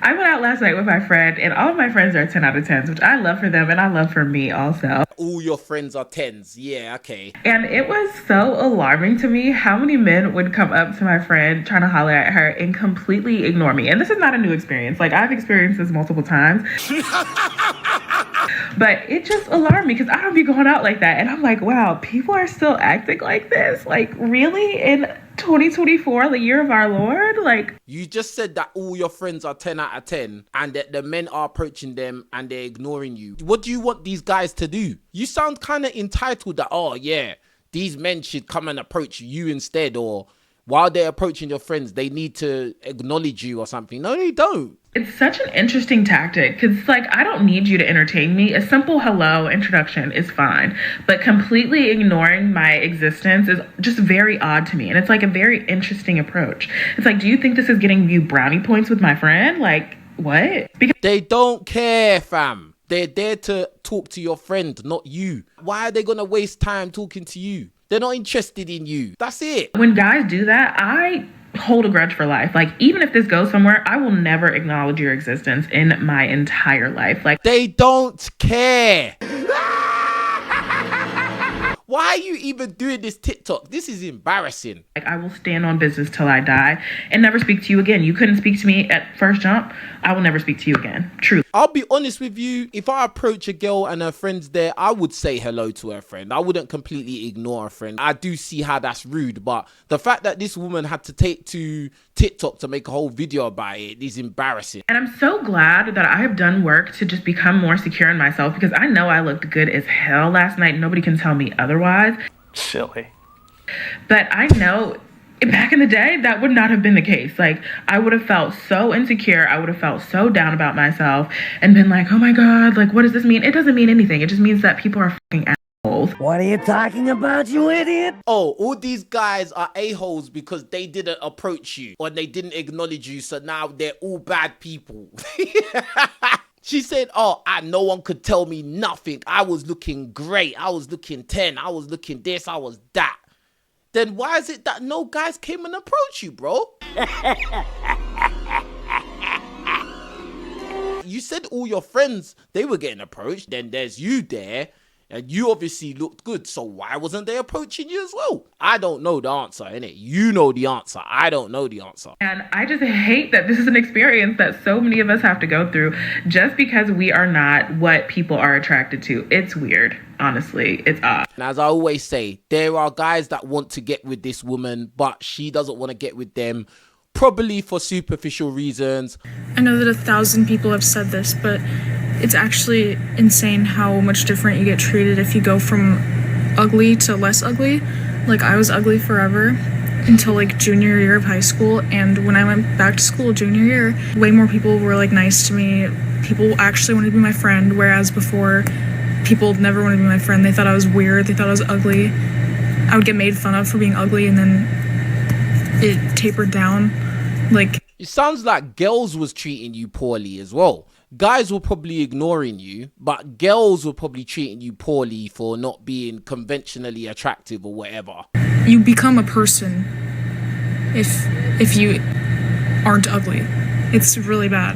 I went out last night with my friend, and all of my friends are 10 out of 10s, which I love for them and I love for me also. All your friends are tens. Yeah, okay. And it was so alarming to me how many men would come up to my friend trying to holler at her and completely ignore me. And this is not a new experience. Like, I've experienced this multiple times. But it just alarmed me because I don't be going out like that. And I'm like, wow, people are still acting like this? Like, really? In 2024, the year of our Lord? Like, you just said that all your friends are 10 out of 10 and that the men are approaching them and they're ignoring you. What do you want these guys to do? You sound kind of entitled that, oh yeah, these men should come and approach you instead, or while they're approaching your friends, they need to acknowledge you or something. No, they don't. it's such an interesting tactic because, like, I don't need you to entertain me. A simple hello introduction is fine, but completely ignoring my existence is just very odd to me. And it's like a very interesting approach. It's like, do you think this is getting you brownie points with my friend? Like, what? Because They don't care, fam. They're there to talk to your friend, not you. Why are they going to waste time talking to you? They're not interested in you. That's it. when guys do that, I hold a grudge for life. Like, even if this goes somewhere, I will never acknowledge your existence in my entire life. Like, They don't care. Why are you even doing this TikTok? This is embarrassing. I will stand on business till I die and never speak to you again. You couldn't speak to me at first jump. I will never speak to you again. Truly. I'll be honest with you. If I approach a girl and her friend's there, I would say hello to her friend. I wouldn't completely ignore her friend. I do see how that's rude, but the fact that this woman had to take to TikTok to make a whole video about it is embarrassing. And I'm so glad that I have done work to just become more secure in myself because I know I looked good as hell last night. Nobody can tell me otherwise. Silly. But I know back in the day, that would not have been the case. Like, I would have felt so insecure. I would have felt so down about myself and been like, oh my God, like, what does this mean? It doesn't mean anything. It just means that people are fucking assholes. What are you talking about, you idiot? Oh, all these guys are a-holes because they didn't approach you or they didn't acknowledge you, so now they're all bad people. She said, oh, no one could tell me nothing. I was looking great. I was looking 10. I was looking this. I was that. Then why is it that no guys came and approached you, bro? You said all your friends, they were getting approached. Then there's you there. And you obviously looked good, so why wasn't they approaching you as well? I don't know the answer, innit? You know the answer. I don't know the answer. And I just hate that this is an experience that so many of us have to go through just because we are not what people are attracted to. It's weird. Honestly, it's odd. And as I always say, there are guys that want to get with this woman, but she doesn't want to get with them, probably for superficial reasons. I know that 1,000 people have said this, but it's actually insane how much different you get treated if you go from ugly to less ugly. Like, I was ugly forever until like junior year of high school, and when I went back to school junior year, way more people were like nice to me. People actually wanted to be my friend, whereas before people never wanted to be my friend. They thought I was weird, they thought I was ugly. I would get made fun of for being ugly, and then it tapered down. Like, it sounds like girls was treating you poorly as well. Guys were probably ignoring you, but girls were probably treating you poorly for not being conventionally attractive or whatever. you become a person if you aren't ugly. It's really bad.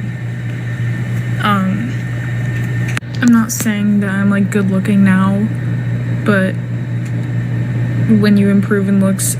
I'm not saying that I'm like good looking now, but when you improve in looks,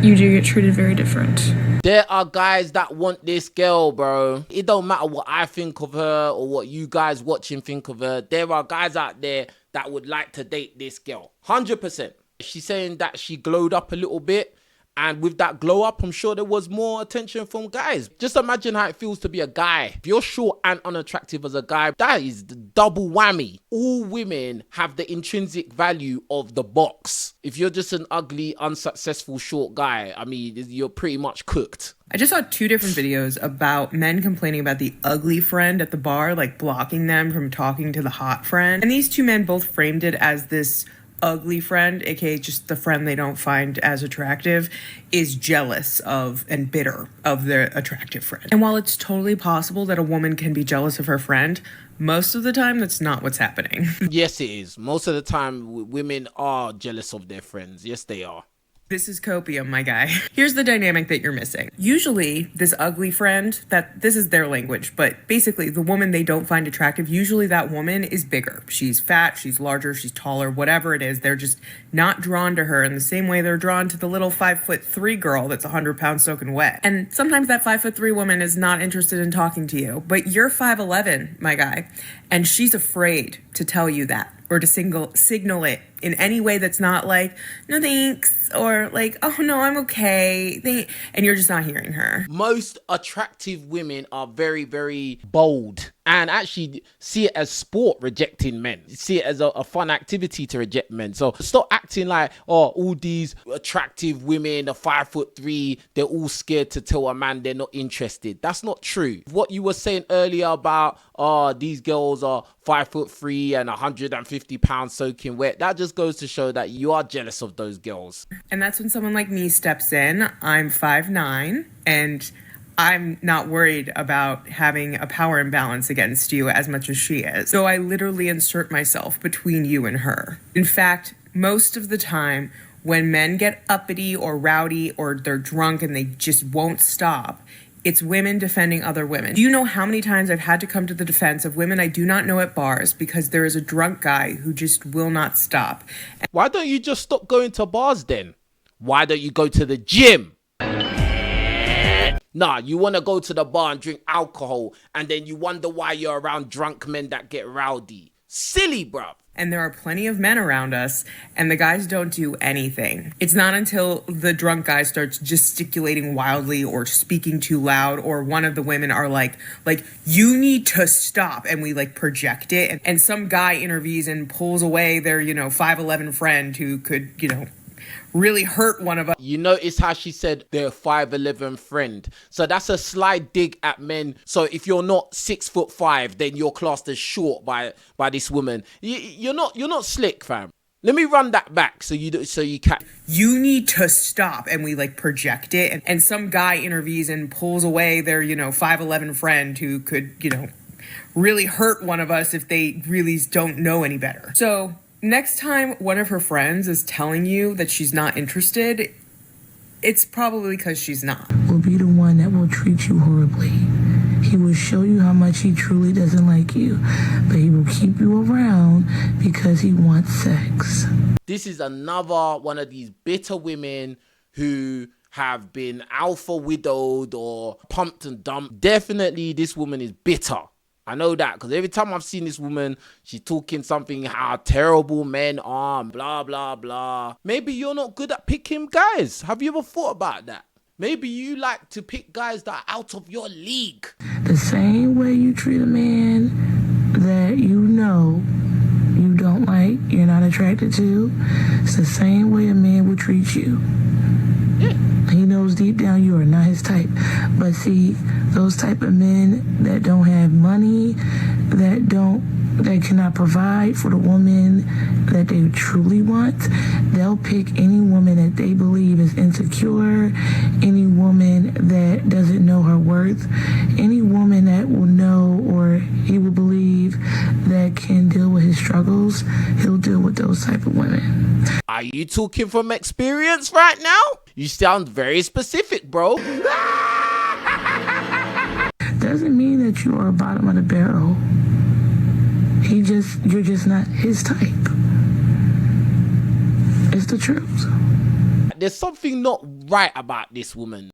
you do get treated very different. There are guys that want this girl, bro. It don't matter what I think of her or what you guys watching think of her. There are guys out there that would like to date this girl. 100%. She's saying that she glowed up a little bit. And with that glow up, I'm sure there was more attention from guys. Just imagine how it feels to be a guy. If you're short and unattractive as a guy, that is the double whammy. All women have the intrinsic value of the box. If you're just an ugly, unsuccessful, short guy, I mean, you're pretty much cooked. I just saw two different videos about men complaining about the ugly friend at the bar, like blocking them from talking to the hot friend. And these two men both framed it as this ugly friend, aka just the friend they don't find as attractive, is jealous of and bitter of their attractive friend. And while it's totally possible that a woman can be jealous of her friend, most of the time that's not what's happening. Yes, it is. Most of the time, women are jealous of their friends. Yes, they are. This is copium, my guy. Here's the dynamic that you're missing. Usually, this ugly friend, this is their language, but basically the woman they don't find attractive, usually that woman is bigger. She's fat, she's larger, she's taller, whatever it is. They're just not drawn to her in the same way they're drawn to the little 5'3" girl that's 100 pounds soaking wet. And sometimes that 5'3" woman is not interested in talking to you, but you're 5'11", my guy, and she's afraid to tell you that, or to signal it in any way that's not like, no thanks, or like, oh no, I'm okay, and you're just not hearing her. Most attractive women are very, very bold and actually see it as sport, rejecting men. See it as a fun activity to reject men. So stop acting like, oh, all these attractive women are 5'3", they're all scared to tell a man they're not interested. That's not true. What you were saying earlier about, oh, these girls are 5'3" and 150 pounds soaking wet, that just goes to show that you are jealous of those girls. And that's when someone like me steps in. I'm 5'9", and I'm not worried about having a power imbalance against you as much as she is. So I literally insert myself between you and her. In fact, most of the time, when men get uppity or rowdy or they're drunk and they just won't stop, it's women defending other women. Do you know how many times I've had to come to the defense of women I do not know at bars because there is a drunk guy who just will not stop? Why don't you just stop going to bars then? Why don't you go to the gym? Nah, you want to go to the bar and drink alcohol, and then you wonder why you're around drunk men that get rowdy. Silly, bruv. And there are plenty of men around us, and the guys don't do anything. It's not until the drunk guy starts gesticulating wildly or speaking too loud, or one of the women are like, you need to stop, and we like project it, and some guy intervenes and pulls away their, 5'11" friend who could, really hurt one of us. You notice how she said their 5'11" friend. So that's a slight dig at men. So if you're not 6'5", then you're classed as short by this woman. You're not slick, fam. Let me run that back so you can. You need to stop, and we like project it, and some guy intervenes and pulls away their 5'11" friend who could really hurt one of us if they really don't know any better. So next time one of her friends is telling you that she's not interested, it's probably because she's not. Will be the one that will treat you horribly. He will show you how much he truly doesn't like you, but he will keep you around because he wants sex. This is another one of these bitter women who have been alpha widowed or pumped and dumped. Definitely this woman is bitter. I know that because every time I've seen this woman, she's talking something how terrible men are and blah, blah, blah. Maybe you're not good at picking guys. Have you ever thought about that? Maybe you like to pick guys that are out of your league. The same way you treat a man that you don't like, you're not attracted to, it's the same way a man will treat you. Yeah. He knows deep down you are not his type. But see, those type of men that don't have money, that cannot provide for the woman that they truly want, they'll pick any woman that they believe is insecure, any woman that doesn't know her worth, any woman that will know or he will believe that can deal with his struggles. He'll deal with those type of women. Are you talking from experience right now? You sound very specific, bro. Doesn't mean that you are bottom of the barrel. You're just not his type. It's the truth. There's something not right about this woman.